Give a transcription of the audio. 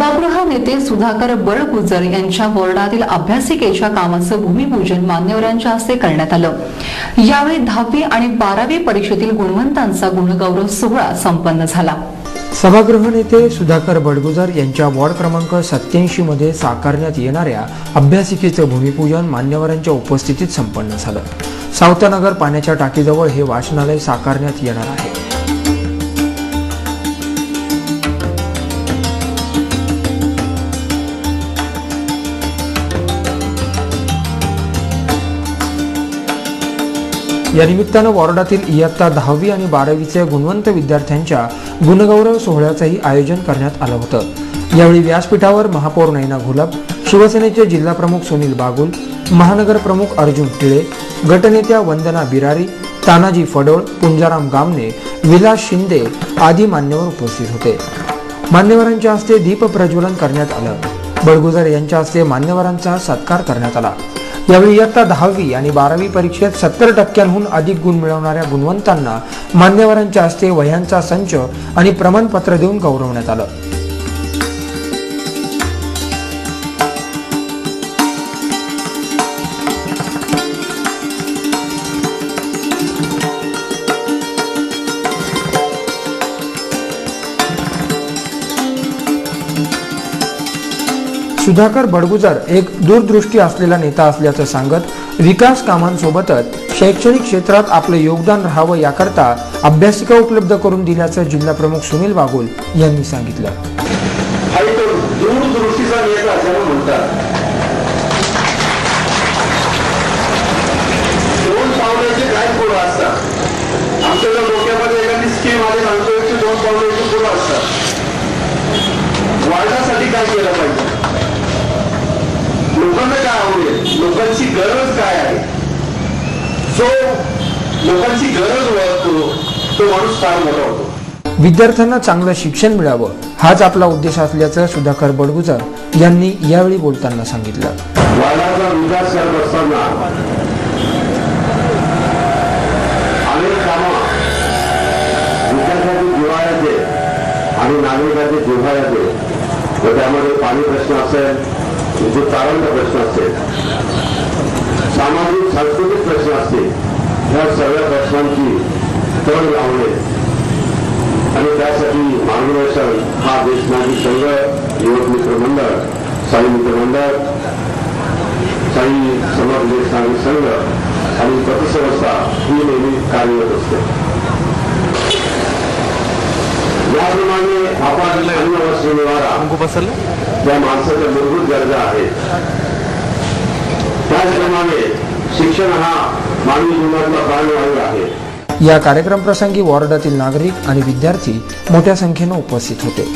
सभागृह नेते सुधाकर बळगुजर यांच्या वॉर्डातील अभ्यासिकेच्या कामाचं भूमिपूजन मान्यवरांच्या हस्ते करण्यात आलं। यावेळी 10वी आणि 12वी परीक्षेतील गुणवंतांचा गुणगौरव सोहळा संपन्न झाला। सभागृह नेते सुधाकर बळगुजर यांच्या वॉर्ड क्रमांक 87 मध्ये साकारण्यात येणाऱ्या अभ्यासिकेचं भूमिपूजन मान्यवरांच्या उपस्थितीत संपन्न झालं। सावतानगर पाण्याच्या टाकीजवळ हे वाचनालय साकारण्यात येणार आहे। या निमित्तानं वॉर्डातील इयत्ता 10वी आणि 12वीच्या गुणवंत विद्यार्थ्यांच्या गुणगौरव सोहळ्याचंही आयोजन करण्यात आलं होतं। यावेळी व्यासपीठावर महापौर नैना घोलप, शिवसेनेचे जिल्हा प्रमुख सुनील बागुल, महानगर प्रमुख अर्जुन टिळे, गटनेत्या वंदना बिरारी, तानाजी फडोळ, पुंजाराम गामने, विलास शिंदे आदी मान्यवर उपस्थित होते। मान्यवरांच्या हस्ते दीप प्रज्वलन करण्यात आलं। बळगुजर यांच्या हस्ते मान्यवरांचा सत्कार करण्यात आला। यावेळी इयत्ता 10वी आणि 12वी परीक्षेत 70% अधिक गुण मिळवणाऱ्या गुणवंतांना मान्यवरांच्या हस्ते वह्यांचा संच आणि प्रमाणपत्र देऊन गौरवण्यात आलं। सुधाकर बळगुजर एक दूरदृष्टी असलेला नेता असल्याचं सांगत विकास कामांसोबतच शैक्षणिक क्षेत्रात आपलं योगदान राहावं याकरता अभ्यासिका उपलब्ध करून दिल्याचं जिल्हा प्रमुख सुनील बागुल यांनी सांगितलं। दूरदृष्टीचा नेता ज्याला म्हणतात, दोन पावलाचे काय पुढं असतात। आमच्या डोक्यामध्ये एखादी स्कीम आली सांगतो की 2 पावलाचे पुढं असतात। वाढण्यासाठी काय केलं पाहिजे, लोकांना काय आवडेल, लोकांची गरज काय आहे, जो लोकांची गरज ओळखतो तो माणूस फार मोठा होतो। विद्यार्थ्यांना चांगलं शिक्षण मिळावं हाच आपला उद्देश असल्याचं सुधाकर बळगुजर यांनी यावेळी बोलताना सांगितलं। वाडाचा विकास करत असताना अनेक कामं विद्यार्थ्यांची जिव्हाळ्याचे आणि नागरिकांचे जिव्हाळ्याचे, व त्यामध्ये पाणी प्रश्न असेल, चालवण्याचा प्रश्न असेल, सामाजिक सांस्कृतिक प्रश्न असतील, या सगळ्या प्रश्नांची तोड लावणे आणि त्यासाठी मार्गदर्शन हा देशनायक संघ, युवक मित्र मंडळ, साई मित्र मंडळ, साई समाज देशनायक संघ आणि पतसंस्था ही नेहमी कार्यरत असते। याप्रमाणे आपण अन्न वस्त्र निवारा ज्या माणसाच्या मूलभूत गरजा आहेत, त्याचप्रमाणे शिक्षण हा मानवी जीवनातला प्राणवायू आहे। या कार्यक्रम प्रसंगी वॉर्डातील नागरिक आणि विद्यार्थी मोठ्या संख्येने उपस्थित होते।